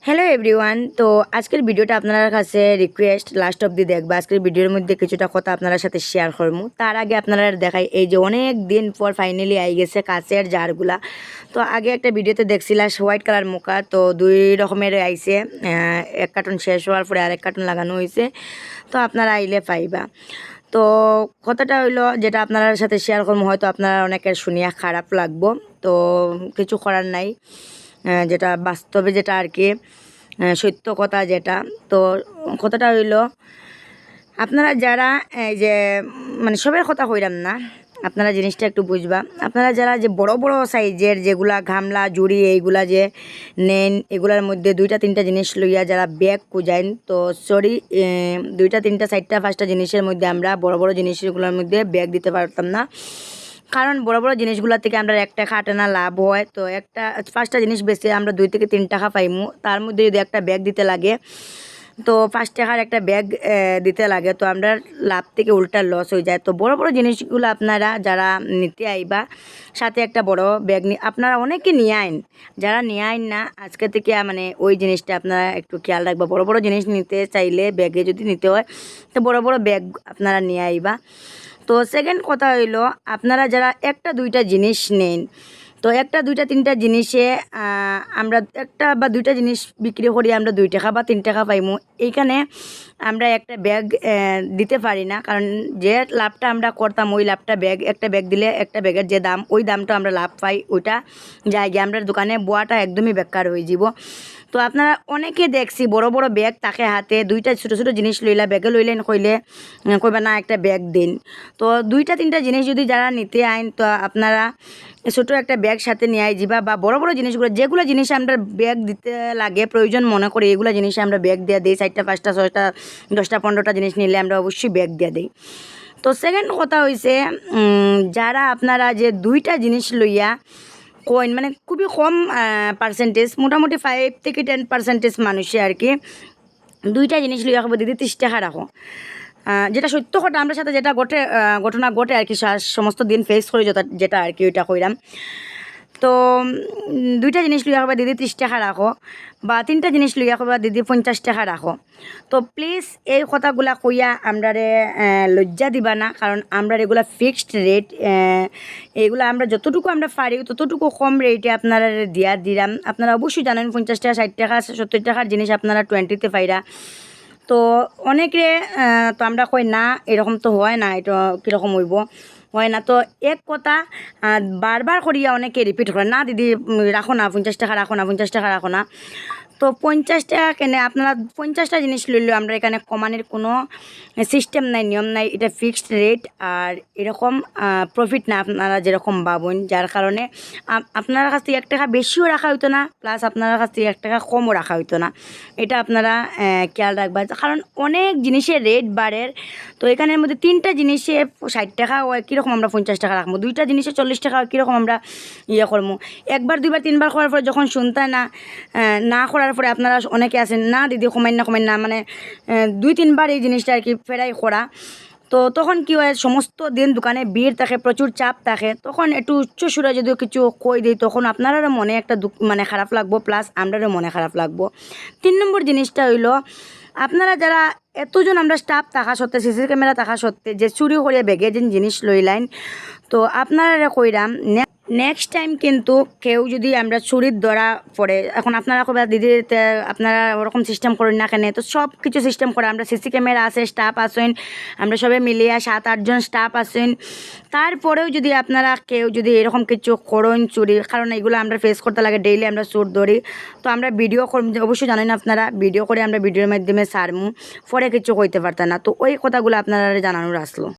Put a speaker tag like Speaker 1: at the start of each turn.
Speaker 1: Hello everyone. তো আজকের ভিডিওটা আপনার কাছে রিকোয়েস্ট লাস্ট অবধি দেখবা। আজকের ভিডিওর মধ্যে কিছুটা কথা আপনার সাথে শেয়ার করবো। তার আগে আপনারা দেখাই এই যে অনেক দিন পর ফাইনালি আই গেছে কাচের জারগুলা। তো আগে একটা ভিডিওতে দেখছিলাম হোয়াইট কালার মুখা, তো দুই রকমের আইছে। এক কার্টুন শেষ হওয়ার পরে আরেক কার্টুন লাগানো হয়েছে, তো আপনারা আইলে পাইবা। তো কথাটা হইলো যেটা আপনার সাথে শেয়ার করবো, হয়তো আপনারা অনেকের শুনিয়া খারাপ লাগবো, তো কিছু করার নাই। যেটা বাস্তবে যেটা আর কি সত্য কথা যেটা, তো কথাটা হইল আপনারা যারা এই যে মানে সবের কথা কইরাম না, আপনারা জিনিসটা একটু বুঝবা। আপনারা যারা যে বড় বড় সাইজের যেগুলা গামলা জুড়ি এইগুলা যে নেন, এগুলার মধ্যে দুইটা তিনটা জিনিস লইয়া যারা ব্যাগ কুজাইন, তো সরি, দুইটা তিনটা চারটা পাঁচটা জিনিসের মধ্যে আমরা বড় বড় জিনিসগুলোর মধ্যে ব্যাগ দিতে পারতাম না। কারণ বড় বড় জিনিসগুলোর থেকে আমরা 1 টাকা 8 আনা লাভ হয়, তো একটা 5টা জিনিস বেচে আমরা 2 থেকে 3 টাকা পাইমু। তার মধ্যে যদি একটা ব্যাগ দিতে লাগে, তো 5 টাকার একটা ব্যাগ দিতে লাগে, তো আমরা লাভ থেকে উল্টা লস হয়ে যায়। তো বড় বড় জিনিসগুলো আপনারা যারা নিতে আইবা, সাথে একটা বড় ব্যাগ আপনারা অনেকে নিয়ে আইন। যারা নিয়ে আইন না আজকে থেকে মানে ওই জিনিসটা আপনারা একটু খেয়াল রাখবা। বড় বড় জিনিস নিতে চাইলে ব্যাগে যদি নিতে হয়, তো বড় বড় ব্যাগ আপনারা নিয়ে আইবা। তো সেকেন্ড কথা হইলো আপনারা যারা একটা দুইটা জিনিস নেন, তো একটা দুইটা তিনটা জিনিসে আমরা একটা বা দুইটা জিনিস বিক্রি করি আমরা 2 টাকা বা 3 টাকা পাইমু। এইখানে আমরা একটা ব্যাগ দিতে পারি না, কারণ যে লাভটা আমরা করতাম ওই লাভটা একটা ব্যাগ দিলে একটা ব্যাগের যে দাম ওই দামটা আমরা লাভ পাই, ওইটা জায়গায় আমরা দোকানে বোয়াটা একদমই বেকার হয়ে যাব। তো আপনারা অনেকে দেখছি বড় বড় ব্যাগ তাকে হাতে দুইটা ছোটো ছোটো জিনিস লইলা ব্যাগে লইলেন কইলে কইবা না একটা ব্যাগ দিন। তো দুইটা তিনটা জিনিস যদি যারা নিতে আইন, তো আপনারা ছোটো একটা ব্যাগ সাথে নিয়ে যাবা, বা বড় বড় জিনিসগুলো যেগুলো জিনিস আমরা ব্যাগ দিতে লাগে প্রয়োজন মনে করি, এগুলো জিনিস আমরা ব্যাগ দিয়ে দিই। 4টা 5টা 6টা 10টা 15টা জিনিস নিলে আমরা অবশ্যই ব্যাগ দিয়ে দিই। তো সেকেন্ড কথা হয়েছে, যারা আপনারা যে দুইটা জিনিস লইয়া কয়েন মানে খুবই কম পার্সেন্টেজ, মোটামুটি 5 থেকে 10% মানুষে আর কি দুইটা জিনিস লইয়া খাবো দিদি 30 টাকা রাখো। যেটা সত্য কথা আমরা সাথে যেটা ঘটনা ঘটে আর কি, সমস্ত দিন ফেস করি যেটা আর কি ওইটা কইরাম। তো দুইটা জিনিস লইয়া খাবা দিদি 30 টাকা রাখো, বা তিনটা জিনিস লইয়া খাবা দিদি 50 টাকা রাখো। তো প্লিজ এই কথাগুলা কইয়া আমরারে লজ্জা দিবা না, কারণ আমরা এগুলা ফিক্সড রেট, এগুলো আমরা যতটুকু আমরা পারি ততটুকু কম রেটে আপনারা দিলাম। আপনারা অবশ্যই জানেন 50 টাকা 60 টাকা 70 টাকার জিনিস আপনারা 20তে পাইরা। তো অনেকে তো আমরা কই না এরকম তো হয় না, এটা কীরকম হইব, হয় না। তো এক কথা বারবার করিয়া অনেকে রিপিট করে, না দিদি রাখো না 50 টাকা রাখো না 50 টাকা রাখো না। তো 50 টাকা কেনে আপনারা 50টা জিনিস লইলেও আমরা এখানে কমানোর কোনো সিস্টেম নাই, নিয়ম নাই, এটা ফিক্সড রেট। আর এরকম প্রফিট না আপনারা যেরকম ভাবেন, যার কারণে আপনার কাছ থেকে 1 টাকা বেশিও রাখা হইতো না, প্লাস আপনার কাছ থেকে 1 টাকা কমও রাখা হইতো না। এটা আপনারা খেয়াল রাখবেন, কারণ অনেক জিনিসের রেট বাড়ের। তো এখানের মধ্যে 3টা জিনিসে 60 টাকা হয়, কীরকম আমরা 50 টাকা রাখবো, 2টা জিনিসে 40 টাকা হয়, কীরকম আমরা করবো। একবার দুইবার তিনবার করার পরে যখন শুনতে না করার পরে আপনারা অনেকে আছেন না দিদি কমাই না, মানে 2-3 বার এই জিনিসটা আর কি ফেরাই করা। তো তখন কি হয়, সমস্ত দিন দোকানে ভিড় থাকে, প্রচুর চাপ থাকে, তখন একটু উচ্চ সুরে যদি কিছু কই দিই তখন আপনারারও মনে একটা মানে খারাপ লাগবো, প্লাস আমরারও মনে খারাপ লাগবো। 3 নম্বর জিনিসটা হইলো আপনারা যারা এতজন আমরা স্টাফ থাকা সত্ত্বে, সিসি ক্যামেরা থাকা সত্ত্বে যে চুরি করে ব্যাগে যে জিনিস লইলাইন, তো আপনারা কইরাম নেক্সট টাইম কিন্তু কেউ যদি আমরা চুরির ধরা পড়ে, এখন আপনারা কবে দিদি আপনারা ওরকম সিস্টেম করেন না কেন, তো সব কিছু সিস্টেম করে আমরা সিসি ক্যামেরা আছে, স্টাফ আসেন, আমরা সবাই মিলিয়ে 7-8 জন স্টাফ আসেন। তারপরেও যদি আপনারা কেউ যদি এরকম কিছু করেন চুরি, কারণ এগুলো আমরা ফেস করতে লাগে, ডেইলি আমরা চোর ধরি, তো আমরা ভিডিও অবশ্যই জানেন আপনারা, ভিডিও করে আমরা ভিডিওর মাধ্যমে সারমু, পরে কিছু কইতে পারতাম না। তো ওই কথাগুলো আপনারা জানানোর আসলো।